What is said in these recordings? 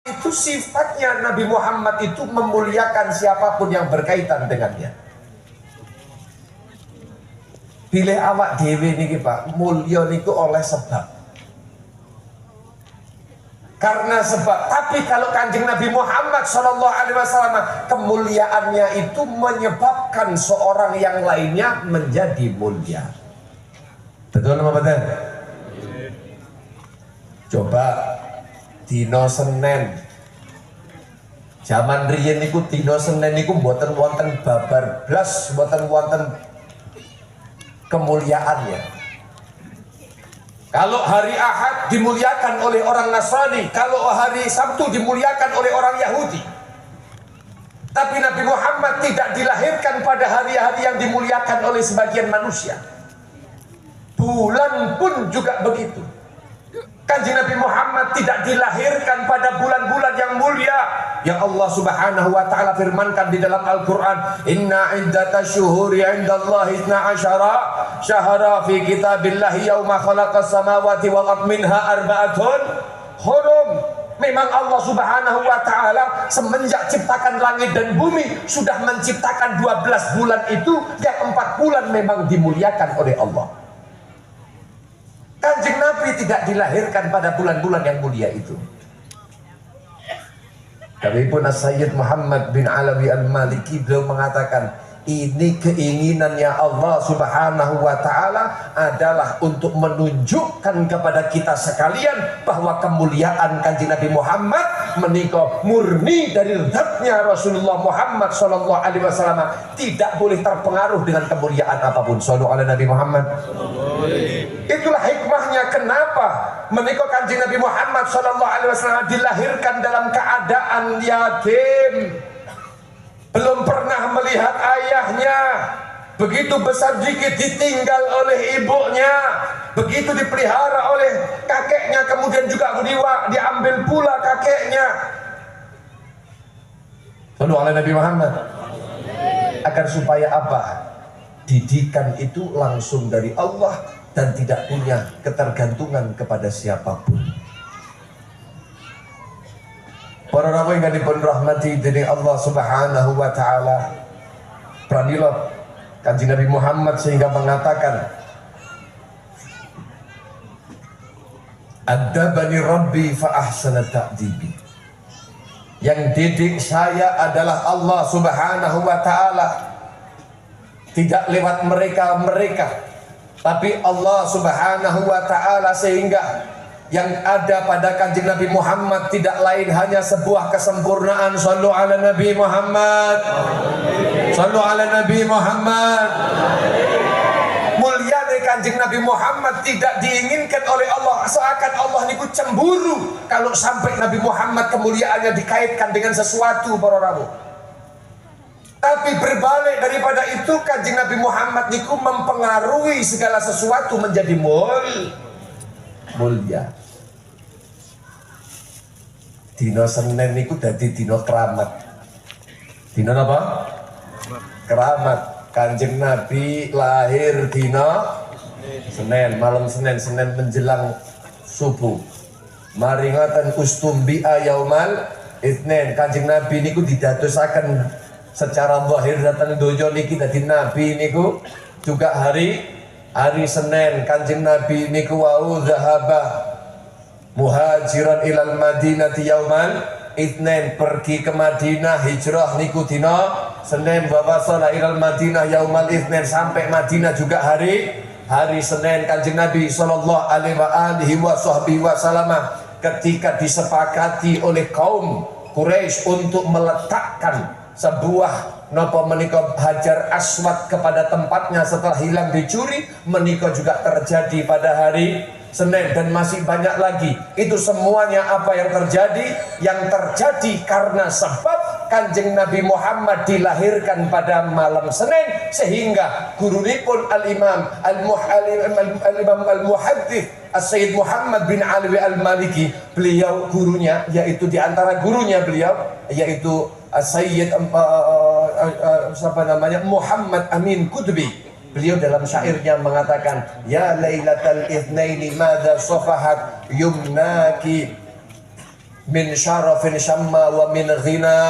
Itu sifatnya Nabi Muhammad itu memuliakan siapapun yang berkaitan dengannya. Pilih awak dewe niki Pak, mulya niku oleh sebab. Karena sebab, tapi kalau Kanjeng Nabi Muhammad SAW, kemuliaannya itu menyebabkan seorang yang lainnya menjadi mulia. Betul apa betul? Coba dino Senin, zaman riyen niku dino Senin niku mboten wonten babar blas, mboten wonten kemuliaannya. Kalau hari Ahad dimuliakan oleh orang Nasrani, kalau hari Sabtu dimuliakan oleh orang Yahudi. Tapi Nabi Muhammad tidak dilahirkan pada hari-hari yang dimuliakan oleh sebagian manusia. Bulan pun juga begitu. Kanjeng Nabi Muhammad tidak dilahirkan pada bulan-bulan yang mulia yang Allah Subhanahu wa taala firmankan di dalam Al-Qur'an, "Inna iddatash syuhuri 'indallahi 12 syahra fi kitabillahi yauma khalaqas samawati wal ardh minha arba'atun hurum." Memang Allah Subhanahu wa taala semenjak ciptakan langit dan bumi sudah menciptakan 12 bulan itu, yang 4 bulan memang dimuliakan oleh Allah. Kanjeng Nabi tidak dilahirkan pada bulan-bulan yang mulia itu. Tapi pun Sayyid Muhammad bin Alawi Al-Maliki beliau mengatakan, ini keinginannya Allah Subhanahu wa taala adalah untuk menunjukkan kepada kita sekalian bahwa kemuliaan Kanjeng Nabi Muhammad menika murni dari zatnya Rasulullah Muhammad sallallahu alaihi wasallam, tidak boleh terpengaruh dengan kemuliaan apapun. Shallallahu ala Nabi Muhammad. Itulah hikmahnya kenapa menika Kanjeng Nabi Muhammad sallallahu alaihi wasallam dilahirkan dalam keadaan yatim. Belum pernah melihat ayahnya, begitu besar dikit ditinggal oleh ibunya, begitu dipelihara oleh kakeknya, kemudian juga diambil pula kakeknya. Sallallahu alaihi Nabi Muhammad. Agar supaya apa? Didikan itu langsung dari Allah dan tidak punya ketergantungan kepada siapapun. Para rawuh ingkang dipun rahmati dening Allah Subhanahu wa taala, pranilah Kanjeng Nabi Muhammad sehingga mengatakan, "Adabani Rabbi fa ahsana ta'dibi." Yang didik saya adalah Allah Subhanahu wa taala. Tidak lewat mereka, tapi Allah Subhanahu wa taala, sehingga yang ada pada Kanjeng Nabi Muhammad tidak lain hanya sebuah kesempurnaan. Shallu ala Nabi Muhammad. Shallu ala Nabi Muhammad. Mulia dari Kanjeng Nabi Muhammad tidak diinginkan oleh Allah. Seakan Allah niku cemburu kalau sampai Nabi Muhammad kemuliaannya dikaitkan dengan sesuatu, para rawuh. Tapi berbalik daripada itu, Kanjeng Nabi Muhammad niku mempengaruhi segala sesuatu menjadi mulia. Dino Senin niku dadi dino keramat. Dino apa? Keramat. Kanjeng Nabi lahir dino Senin, malam Senin menjelang subuh. Mari ngoten ustumbi'a yaumal Itsnin. Kanjeng Nabi niku didadosaken secara zahir datang dojo niki dadi Nabi niku juga hari Senin. Kanjeng Nabi niku wau zahabah muhajiran ilal madinati yauman Itsnin, pergi ke Madinah, hijrah niku dina Senin, wa wasala ilal Madinah yaumal Itsnin, sampai Madinah juga hari Senin. Kanjeng Nabi sallallahu alaihi wasallam ketika disepakati oleh kaum Quraisy untuk meletakkan sebuah napa menika Hajar Aswad kepada tempatnya setelah hilang dicuri, menika juga terjadi pada hari Senin, dan masih banyak lagi. Itu semuanya apa yang terjadi? Yang terjadi karena sebab Kanjeng Nabi Muhammad dilahirkan pada malam Senin, sehingga gurunipun Al-Imam Al-Muhaddits As-Sayyid Muhammad bin Alawi Al-Maliki, beliau gurunya, yaitu diantara gurunya beliau yaitu Sayyid Muhammad Amin Qutbi. Beliau dalam syairnya mengatakan, ya Lailatal Itsnaini madza safahat yumnaki min syarafin syamma wa min ghina.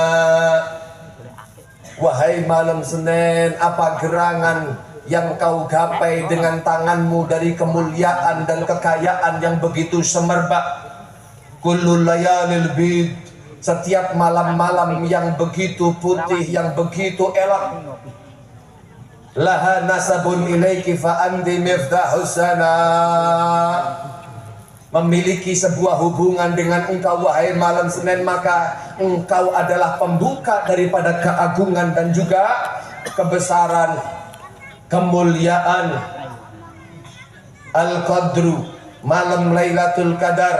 Wahai malam Senin, apa gerangan yang kau gapai dengan tanganmu dari kemuliaan dan kekayaan yang begitu semerbak? Kullu layalil bid, setiap malam-malam yang begitu putih, yang begitu elok. Laha nasabun ilaiki fa anti miftahus sana, memiliki sebuah hubungan dengan engkau wahai malam Senin, maka engkau adalah pembuka daripada keagungan dan juga kebesaran, kemuliaan. Al-Qadru, malam Lailatul Qadar,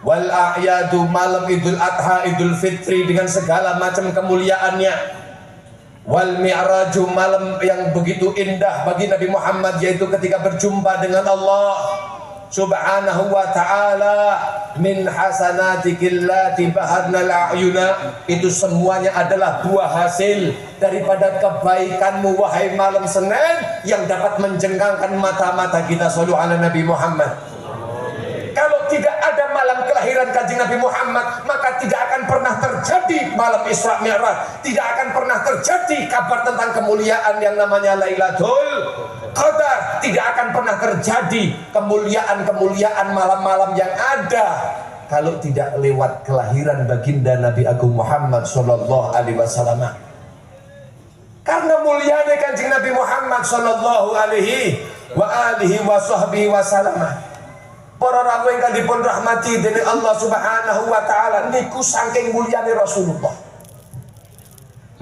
wal a'yadu, malam Idul Adha, Idul Fitri dengan segala macam kemuliaannya, wal mi'raju, malam yang begitu indah bagi Nabi Muhammad, yaitu ketika berjumpa dengan Allah Subhanahu wa ta'ala. Min hasanatikillati bahadnal a'yuna, itu semuanya adalah buah hasil daripada kebaikanmu wahai malam Senin yang dapat menjengkangkan mata-mata kita. Shallu ala Nabi Muhammad. Kalau tidak ada malam kelahiran Kanjeng Nabi Muhammad, maka tidak akan pernah terjadi malam Isra Mi'raj, tidak akan pernah terjadi kabar tentang kemuliaan yang namanya Lailatul Qadar, tidak akan pernah terjadi kemuliaan-kemuliaan malam-malam yang ada kalau tidak lewat kelahiran baginda Nabi Agung Muhammad sallallahu alaihi wasallam. Karena mulianya Kanjeng Nabi Muhammad sallallahu alaihi wasallam, para rawuh ingkang dipun rahmati dening Allah Subhanahu wa taala, niku saking mulyane Rasulullah.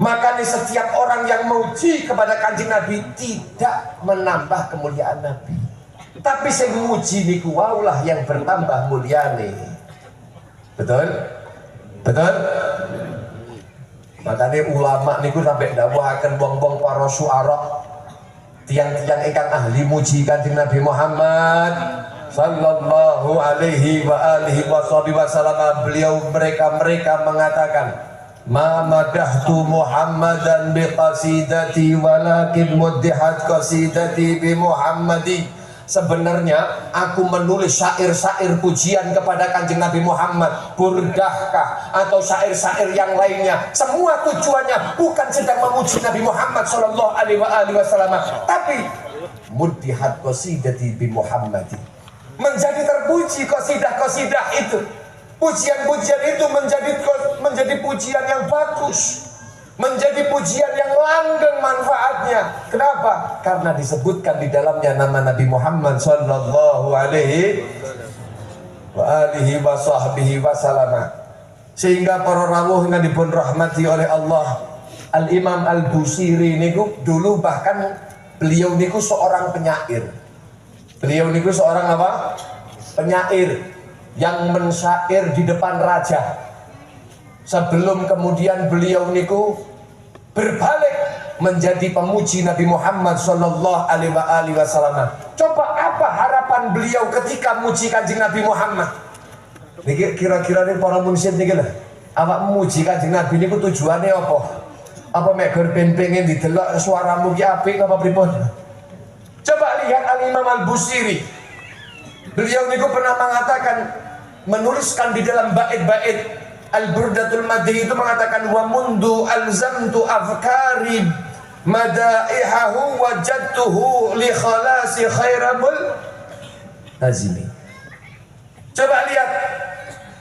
Makanya setiap orang yang memuji kepada Kanjeng Nabi tidak menambah kemuliaan Nabi, tapi sing muji niku waulah yang bertambah mulyane. Betul? Betul? Makanya ulama niku sampai dawuhaken wong-wong para syuara, tiang-tiang ingkang ahli muji Kanjeng Nabi Muhammad sallallahu alaihi wasallam, beliau mereka mengatakan, ma madahtu Muhammadan bi qasidati walakin muddihat qasidati bi Muhammadi. Sebenarnya aku menulis syair-syair pujian kepada Kanjeng Nabi Muhammad, burdahkah atau syair-syair yang lainnya, semua tujuannya bukan sedang memuji Nabi Muhammad sallallahu alaihi wasallam, tapi muddihat qasidati bi Muhammadi, menjadi terpuji qasidah-qasidah itu, pujian-pujian itu menjadi pujian yang bagus, menjadi pujian yang langgeng manfaatnya. Kenapa? Karena disebutkan di dalamnya nama Nabi Muhammad sallallahu alaihi wasallam. Sehingga para rawuh yang dipun rahmati oleh Allah, Al-Imam Al-Busiri niku dulu bahkan beliau niku seorang penyair. Beliau niku seorang apa? Penyair yang mensyair di depan raja. Sebelum kemudian beliau niku berbalik menjadi pemuji Nabi Muhammad sallallahu alaihi wasallam. Coba apa harapan beliau ketika muji Kanjeng Nabi Muhammad? Niki kira-kira nih para munsyid niki lho. Awak muji Kanjeng Nabi niku tujuannya apa? Apa mek pengen didelok suaramu ki apik apa pripun? Coba lihat Al-Imam Al-Busiri. Beliau niku pernah mengatakan, menuliskan di dalam bait-bait Al-Burdatul Madhi itu mengatakan, wa mundu alzamtu afkari madaihahu wajadtuhu li khalasi khairamul nazimi. Coba lihat,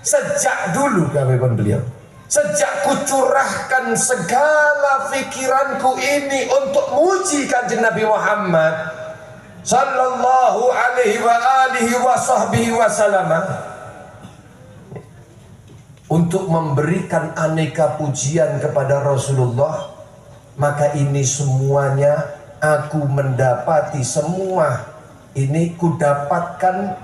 sejak dulu kawan beliau, sejak kucurahkan segala pikiranku ini untuk muji Kanjeng Nabi Muhammad sallallahu alaihi wasallam, untuk memberikan aneka pujian kepada Rasulullah, maka ini semuanya aku mendapati, semua ini kudapatkan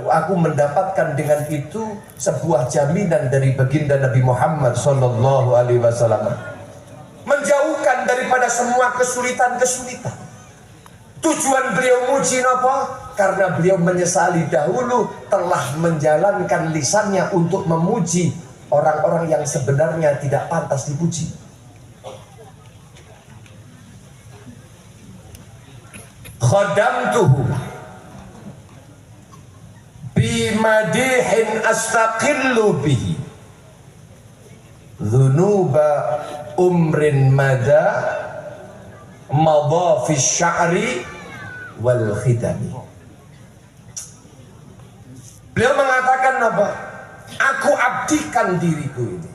aku mendapatkan dengan itu sebuah jaminan dari baginda Nabi Muhammad sallallahu alaihi wasallam, menjauhkan daripada semua kesulitan-kesulitan. Tujuan beliau muji napa? Karena beliau menyesali dahulu telah menjalankan lisannya untuk memuji orang-orang yang sebenarnya tidak pantas dipuji. Khadamtuhu bi fi madihin astaqillu bihi dhunuba umrin mada madha fi sya'ri wal khidami. Beliau mengatakan apa? Aku abdikan diriku ini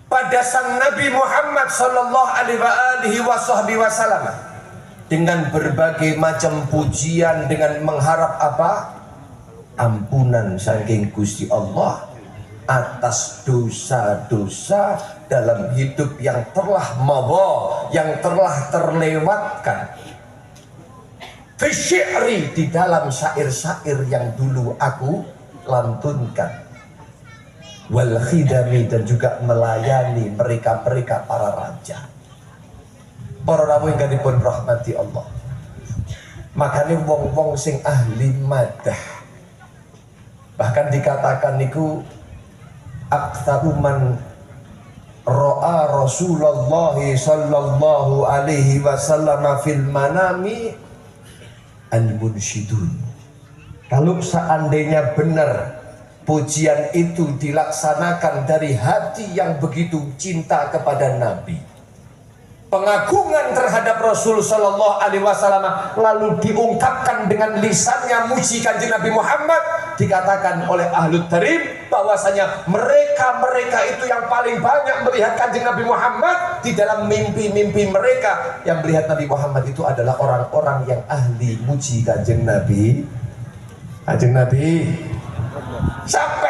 pada sang Nabi Muhammad sallallahu alaihi wasallam dengan berbagai macam pujian, dengan mengharap apa? Ampunan saking Gusti Allah atas dosa-dosa dalam hidup yang telah madha, yang telah terlewatkan. Fisy'ri, di dalam syair-syair yang dulu aku lantunkan. Wal khidami, dan juga melayani mereka-mereka para raja. Para rawuh ingkang dipun rahmati Allah. Makanya wong-wong sing ahli madah, bahkan dikatakan niku aktsaru man ra'a Rasulullah sallallahu alaihi wasallam fil manami al-munsyidun. Kalau seandainya benar pujian itu dilaksanakan dari hati yang begitu cinta kepada Nabi, pengagungan terhadap Rasul sallallahu alaihi wasallam, lalu diungkapkan dengan lisannya muji kanjeng Nabi Muhammad, dikatakan oleh Ahlut Tarim bahwasanya mereka itu yang paling banyak melihat kanjeng Nabi Muhammad di dalam mimpi-mimpi mereka. Yang melihat Nabi Muhammad itu adalah orang-orang yang ahli muji kanjeng Nabi. Kanjeng Nabi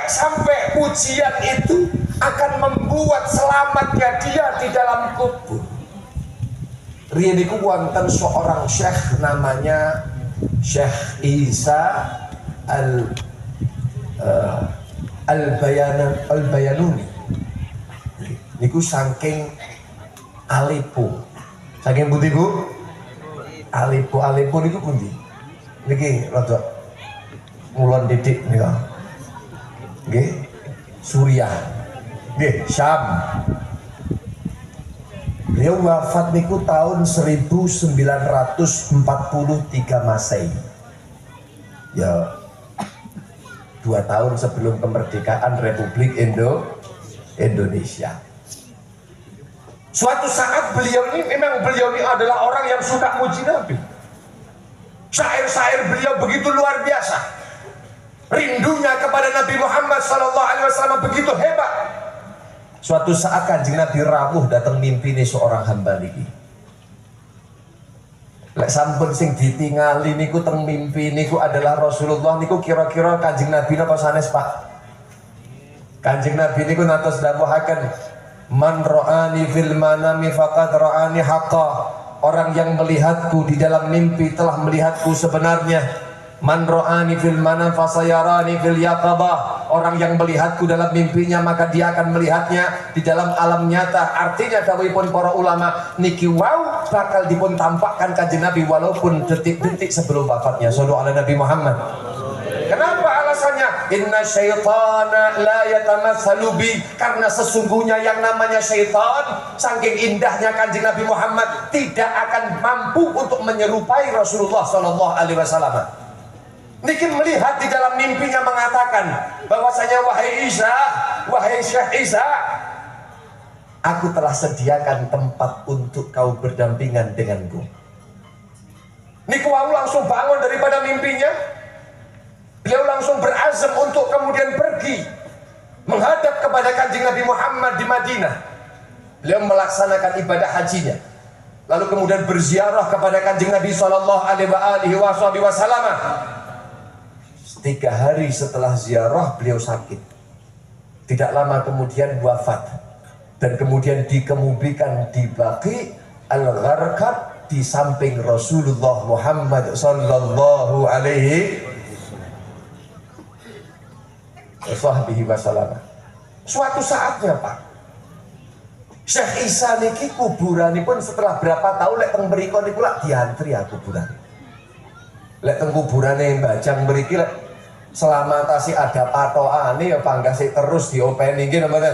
sampai pujian itu akan membuat selamatnya dia di dalam kubur. Riyen iku wonten seorang syekh namanya Syekh Isa Al-Bayanuni. Niku saking Aleppo. Saking pundi, Bu? Aleppo niku pundi? Niki rada mulon didik nika. Nggih, Suriah. Nggih, Syam. Beliau wafat niku tahun 1943 Masehi. Ya, 2 tahun sebelum kemerdekaan Republik Indonesia. Suatu saat beliau ini adalah orang yang suka muji Nabi. Syair-syair beliau begitu luar biasa. Rindunya kepada Nabi Muhammad SAW begitu hebat. Suatu saat kanjeng Nabi rawuh datang mimpi nih seorang hamba niki. Lek sampun sing ditingali niku teng mimpi niku adalah Rasulullah niku, kira-kira kanjeng Nabi napa sanes, Pak? Kanjeng Nabi niku natos dawuhaken, man ra'ani fil manami faqad ra'ani haqqa. Orang yang melihatku di dalam mimpi telah melihatku sebenarnya. Man ra'ani fil manam fasayarani fil yaqabah. Orang yang melihatku dalam mimpinya maka dia akan melihatnya di dalam alam nyata. Artinya dawuhipun para ulama niki wow bakal dipun tampakkan kanjeng Nabi walaupun detik-detik sebelum wafatnya. Shallallahu ala Nabi Muhammad. Kenapa alasannya? Inna syaitana la yatamatsalu bi, karena sesungguhnya yang namanya syaitan saking indahnya kanjeng Nabi Muhammad tidak akan mampu untuk menyerupai Rasulullah sallallahu alaihi wasallam. Niki melihat di dalam mimpinya mengatakan bahwasanya wahai Isa, wahai Syekh Isa, aku telah sediakan tempat untuk kau berdampingan denganku. Niku langsung bangun daripada mimpinya. Beliau langsung berazam untuk kemudian pergi menghadap kepada kanjeng Nabi Muhammad di Madinah. Beliau melaksanakan ibadah hajinya, lalu kemudian berziarah kepada kanjeng Nabi sallallahu alaihi wasallam. 3 hari setelah ziarah beliau sakit. Tidak lama kemudian wafat. Dan kemudian dikemubikan di Baqi Al-Gharqad di samping Rasulullah Muhammad sallallahu alaihi wasallam. Suatu saatnya, Pak, Syekh Isa niki kuburanipun setelah berapa tahun lek teng mriku niku lak diantri ya kuburan. Lek teng kuburane Mbajang mriki lek selama tasih ada patokane ya panggah sik terus diopeni nggih mboten.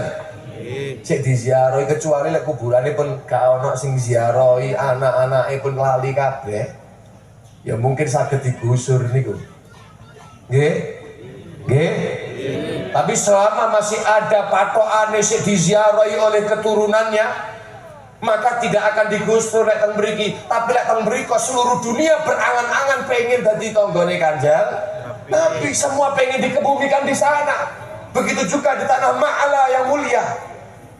Sik diziarahi, kecuali lek kuburanipun gak ana sing ziarahi, anak-anake pun lali kabeh. Ya mungkin saged digusur niku. Nggih. Nggih. Tapi selama masih ada patokane sing diziarahi oleh keturunannya, maka tidak akan digusur lek teng mriki. Tapi lek teng mriko seluruh dunia berangan-angan pengen dadi tanggane Kanjeng Nabi, semua pengen dikebumikan di sana. Begitu juga di tanah Ma'ala yang mulia.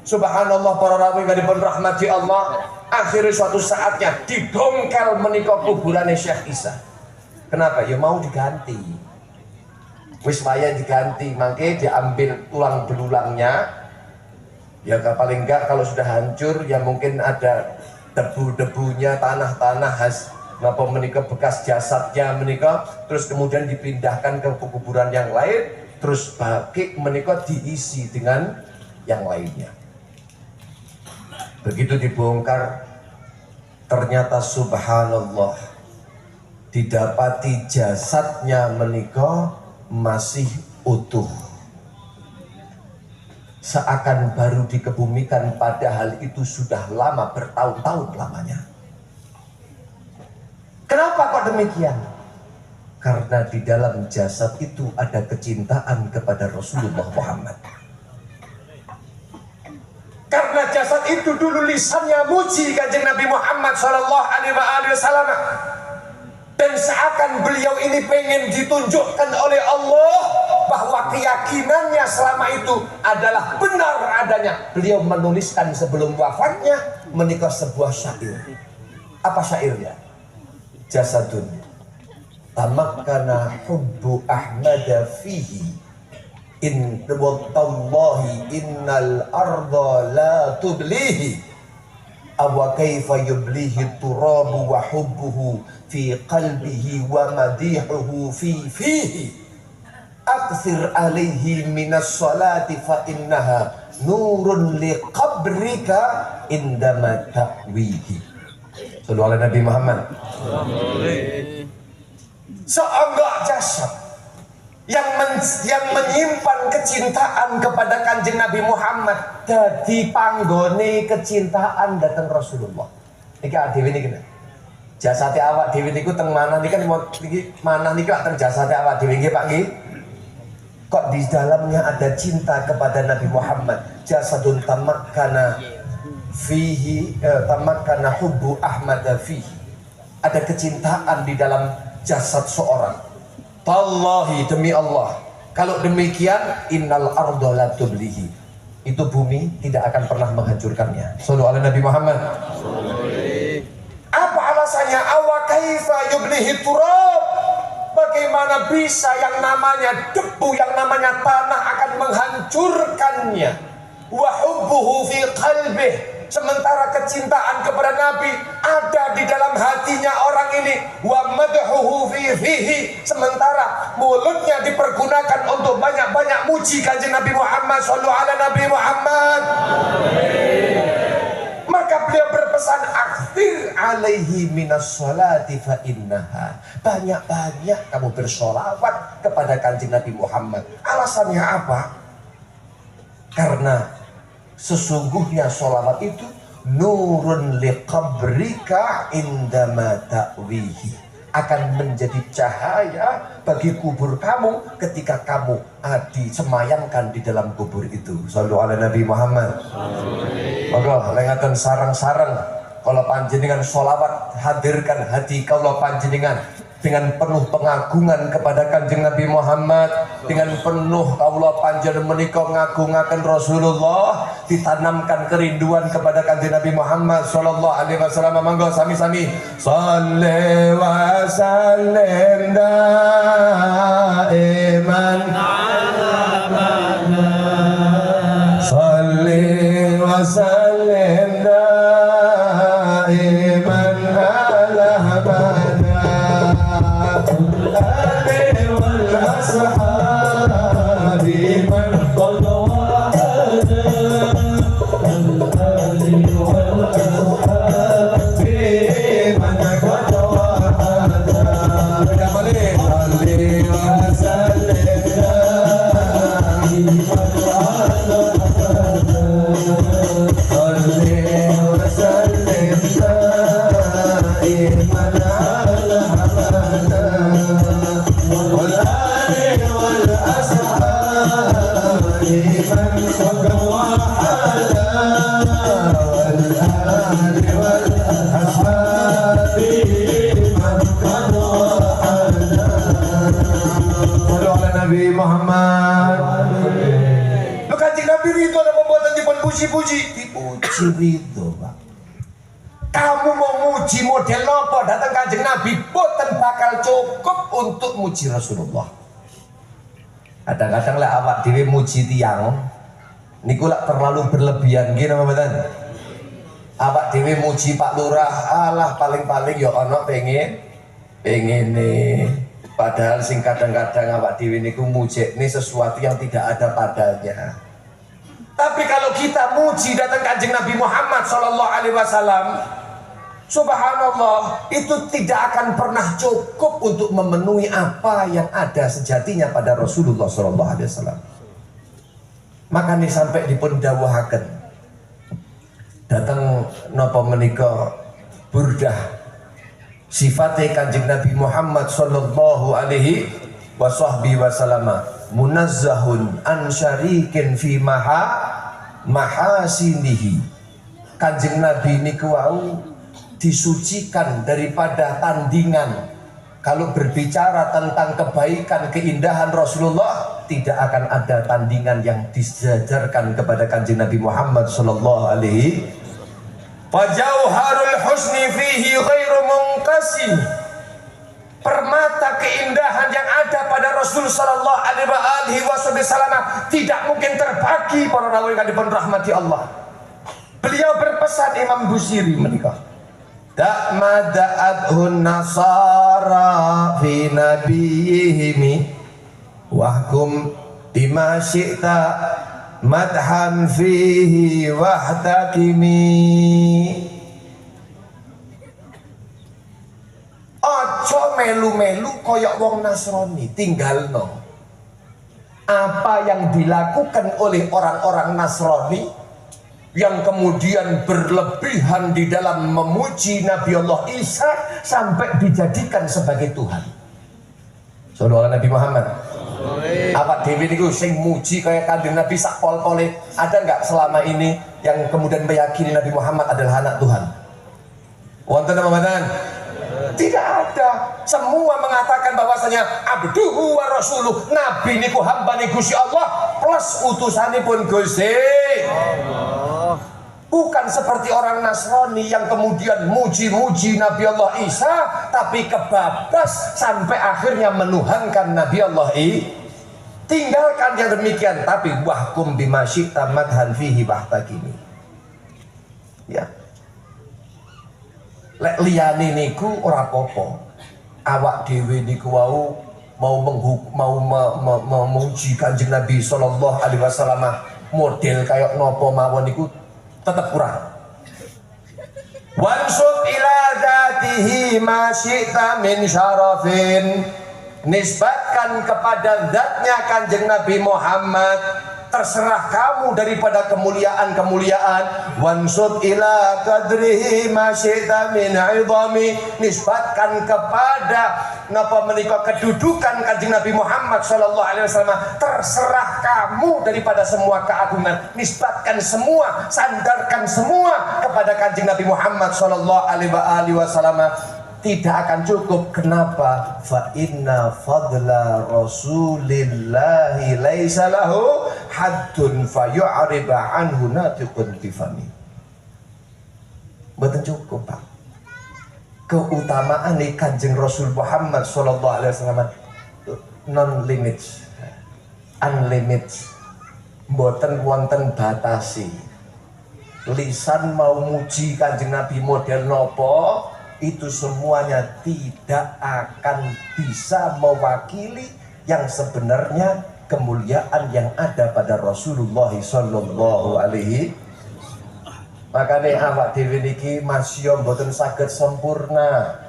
Subhanallah, para rawuh yang dipun rahmati Allah. Akhirnya suatu saatnya didongkel menika kuburannya Syekh Isa. Kenapa? Ya mau diganti. Wis waya diganti, mangke diambil tulang belulangnya. Ya paling enggak kalau sudah hancur ya mungkin ada debu-debunya, tanah-tanah khas napa menika bekas jasadnya menika, terus kemudian dipindahkan ke kuburan yang lain, terus baki menika diisi dengan yang lainnya. Begitu dibongkar, ternyata subhanallah didapati jasadnya menika masih utuh, seakan baru dikebumikan, padahal itu sudah lama, bertahun-tahun lamanya. Kenapa kok demikian? Karena di dalam jasad itu ada kecintaan kepada Rasulullah Muhammad. Karena jasad itu dulu lisannya muji Kanjeng Nabi Muhammad sallallahu alaihi wasallam. Dan seakan beliau ini pengen ditunjukkan oleh Allah bahwa keyakinannya selama itu adalah benar adanya. Beliau menuliskan sebelum wafatnya menikah sebuah syair. Apa syairnya? Jasadun tamakkana hubbu ahmada fihi in wallahi innal arda la tublihi awa kaifa yublihi turabu wa hubbuhu fi qalbihi wa madihuhu fi fihi akthir alaihi minas salati fa innaha nurun li qabrika indama ta'wihi. Sallu ala Nabi Muhammad. Seonggok jasad yang menyimpan kecintaan kepada Kanjeng Nabi Muhammad dadi panggone kecintaan datang Rasulullah. Niki dhewe niki. Jasate awak dhewe niku teng manah niki niki manah niki teng jasate awak dhewe nggih Pak nggih. Kok di dalamnya ada cinta kepada Nabi Muhammad. Jasadun tamakkana fihi tamakkana hubbu ahmad fihi. Ada kecintaan di dalam jasad seorang. Tallahi, demi Allah, kalau demikian innal arda la tublihi, itu bumi tidak akan pernah menghancurkannya. Sallu ala Nabi Muhammad. Apa alasannya? Awa kaifa yublihi turab, bagaimana bisa yang namanya debu, yang namanya tanah akan menghancurkannya. Wa hubbuhu fi qalbih, sementara kecintaan kepada Nabi ada di dalam hatinya orang ini. Wa madhuhu fi fihi, sementara mulutnya dipergunakan untuk banyak-banyak muji Kanjeng Nabi Muhammad sallallahu alaihi Nabi Muhammad. Maka beliau berpesan, akthir alaihi minas salati fa innaha, banyak-banyak kamu bersolawat kepada Kanjeng Nabi Muhammad. Alasannya apa? Karena sesungguhnya sholawat itu nurun liqabrika indama ta'wihi, akan menjadi cahaya bagi kubur kamu ketika kamu disemayamkan di dalam kubur itu. Sallu ala Nabi Muhammad. Monggo lengaken sarang-sarang kalau panjenengan sholawat, hadirkan hati kalau panjenengan dengan penuh pengagungan kepada Kanjeng Nabi Muhammad, dengan penuh Allah panjenengan menika ngagungaken Rasulullah, ditanamkan kerinduan kepada Kanjeng Nabi Muhammad sallallahu alaihi wasallam. Monggo sami-sami sholli wa sallim daiman sholli wa sallim daiman ala Wala Nabi Muhammad. Lu Kanjeng Nabi itu ada pembuatan dipun puji-puji, dipuji itu, Pak. Kamu mau muji model nopo datang Kanjeng Nabi, boten bakal cukup untuk muji Rasulullah. Kadang-kadang lah awak dhewe muji tiyang niku lak terlalu berlebihan nggih napa mboten? Awak dhewe muji Pak Lurah, alah paling-paling ya ana pengen padahal sing kadang-kadang awak dhewe niku mujekne sesuatu yang tidak ada padanya. Tapi kalau kita muji datang Kanjeng Nabi Muhammad sallallahu alaihi wasallam, subhanallah, itu tidak akan pernah cukup untuk memenuhi apa yang ada sejatinya pada Rasulullah sallallahu alaihi wasallam. Makanya sampai dipun dawuhaken datang napa menika burdah sifatnya Kanjeng Nabi Muhammad sallallahu alaihi wasallam munazzahun an syarikin fi mahasinihi. Kanjeng Nabi niku wau disucikan daripada tandingan. Kalau berbicara tentang kebaikan keindahan Rasulullah, tidak akan ada tandingan yang disejarkan kepada Kanjeng Nabi Muhammad sallallahu alaihi. Fajauharul husni fihi ghairu munqasim. Permata keindahan yang ada pada Rasul sallallahu alaihi wasallam tidak mungkin terbagi para rawuh yang dipun rahmati Allah. Beliau berpesan, Imam Busiri menikah, da'ma da'adhun nasara fi nabiyihimi wahkum bima syi'ta madhan fihi wahtakimi. Ojo melu-melu koyok wong Nasrani, tinggalno apa yang dilakukan oleh orang-orang Nasrani yang kemudian berlebihan di dalam memuji Nabi Allah Isa sampai dijadikan sebagai Tuhan. Saudara Nabi Muhammad, apa dewi niku sing muji kayak Kanjeng Nabi sak pol-pole, ada nggak selama ini yang kemudian meyakini Nabi Muhammad adalah anak Tuhan? Wonten apa mboten? Tidak ada. Semua mengatakan bahwasanya abduhu wa rasuluh, Nabi niku hamba niku Gusti Allah plus utusanipun Gusti Allah. Bukan seperti orang Nasrani yang kemudian muji-muji Nabi Allah Isa tapi kebablas sampai akhirnya menuhankan Nabi Allah Isa. Tinggalkan yang demikian, tapi wahkum bima syi'ta madhan fihi wahtakimi. Ya. Lek liyane niku ora apa-apa. Awak dhewe niku wau mau memuji Kanjeng Nabi sallallahu alaihi wasallam model kayak nopo mawon niku tetep kurang. Wansub ila dzatihi ma syi'ta min syarafin. Nisbatkan kepada zatnya Kanjeng Nabi Muhammad, terserah kamu daripada kemuliaan-kemuliaan. Wansub ila qadrihi ma syi'ta min 'idhami. Nisbatkan kepada napa menika kedudukan Kanjeng Nabi Muhammad sallallahu alaihi wasallam, terserah kamu daripada semua keagungan. Nisbatkan semua, sandarkan semua kepada Kanjeng Nabi Muhammad sallallahu alaihi wasallam. Tidak akan cukup. Kenapa? Fa inna fadla rasulillahi laisa lahu haddun fayu'riba anhu natiqun bifami. Betul cukup, Pak. Keutamaan Kanjeng Rasul Muhammad sallallahu alaihi wasallam non limit, unlimited, mboten wonten batasi. Lisan mau muji Kanjeng Nabi model nopo, itu semuanya tidak akan bisa mewakili yang sebenarnya kemuliaan yang ada pada Rasulullah sallallahu alaihi. Makanya awak dhewe niki masya mboten saged sempurna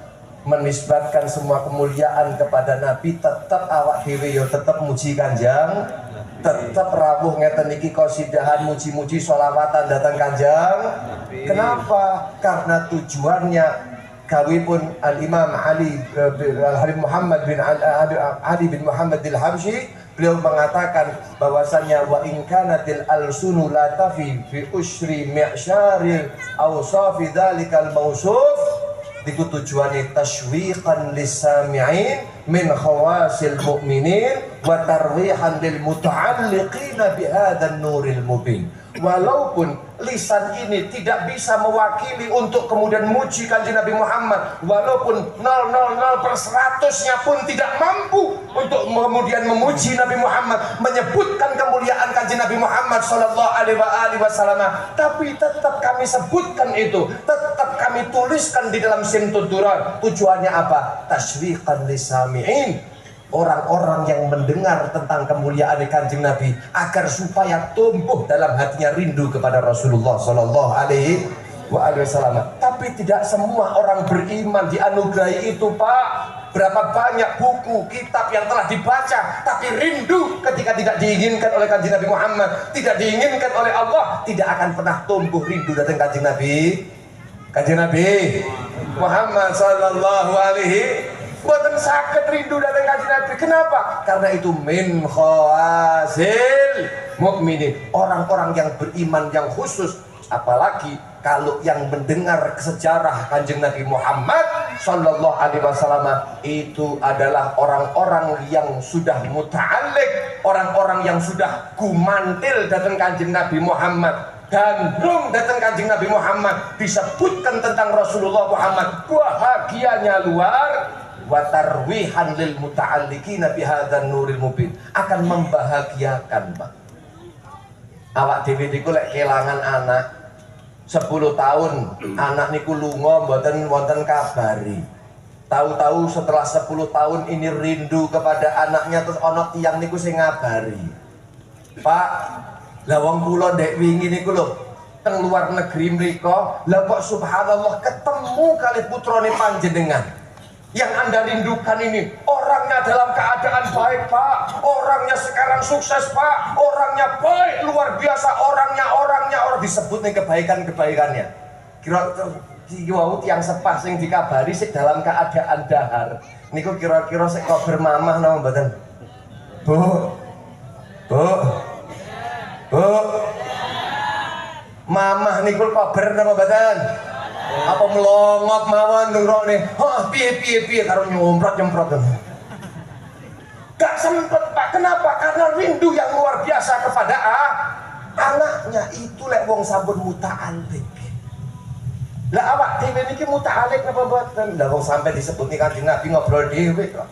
menisbatkan semua kemuliaan kepada Nabi. Tetap awak dhewe yo tetap muji Kanjeng, tetap rawuh ngeten niki qasidahan muji-muji sholawatan datang Kanjeng. Kenapa? Karena tujuannya kawipun Al-Imam Ali Muhammad bin Ali bin Muhammad al-Habsyi, beliau mengatakan bahwasanya wa in kanatil alsunu la tafi fi usri mi'syaril awsafi dzalikal mausuf, itu tujuannya tashwiqan lisami'in min khawasil mu'minin wa tarwihan lil muta'alliqina bihadzal nuril mubin. Walaupun lisan ini tidak bisa mewakili untuk kemudian muji kanjeng Nabi Muhammad, walaupun 0,00/100-nya pun tidak mampu untuk kemudian memuji Nabi Muhammad, menyebutkan kemuliaan kanjeng Nabi Muhammad sallallahu alaihi wasallam, tapi tetap kami sebutkan itu, tetap kami tuliskan di dalam simtuduran. Tujuannya apa? Tashwiqan lisami'in, orang-orang yang mendengar tentang kemuliaan kanjeng Nabi, agar supaya tumbuh dalam hatinya rindu kepada Rasulullah Sallallahu Alaihi Wasallam. Tapi tidak semua orang beriman dianugerahi itu, Pak. Berapa banyak buku, kitab yang telah dibaca, tapi rindu ketika tidak diinginkan oleh kanjeng Nabi Muhammad, tidak diinginkan oleh Allah, tidak akan pernah tumbuh rindu datang kanjeng Nabi. Kanjeng Nabi Muhammad Sallallahu Alaihi buatan sakit rindu datang kanjeng Nabi. Kenapa? Karena itu min khawasil mukminin, orang-orang yang beriman yang khusus. Apalagi kalau yang mendengar sejarah kanjeng Nabi Muhammad sallallahu alaihi wasallam itu adalah orang-orang yang sudah muta'alliq, orang-orang yang sudah gumantil datang kanjeng Nabi Muhammad, dan belum datang kanjeng Nabi Muhammad disebutkan tentang Rasulullah Muhammad, bahagianya luar. Wa tarwihan lil muta'alliqina bihadzal nuril mubin, akan membahagiakan, Pak. Awak dhewe niku lek kelangan anak 10 tahun, anak niku lunga mboten wonten kabari. Tahu-tahu setelah 10 tahun ini rindu kepada anaknya, terus ana tiyang niku sing ngabari. Pak, lah wong kula ndek wingi niku lho teng luar negeri mriko, lah kok subhanallah ketemu kali putrane panjenengan. Yang Anda rindukan ini orangnya dalam keadaan baik, Pak, orangnya sekarang sukses, Pak, orangnya baik luar biasa, orangnya orang disebut nih kebaikannya. Kira-kira yang sepah sing dikabari sik dalam keadaan dahar niku kira-kira sik kabar mamah napa mboten? Bu mamah niku kabar napa mboten? Apa melongot mawon nurone, piye karo nyemprot gak sempet, Pak. Kenapa? Karena rindu yang luar biasa kepada anaknya. Itu lek wong sampun muta'alliq. Lah awak dhewe niki muta'alliq napa mboten? Lah wong sampe disebut kanjeng Nabi ngobrol dhewe kok.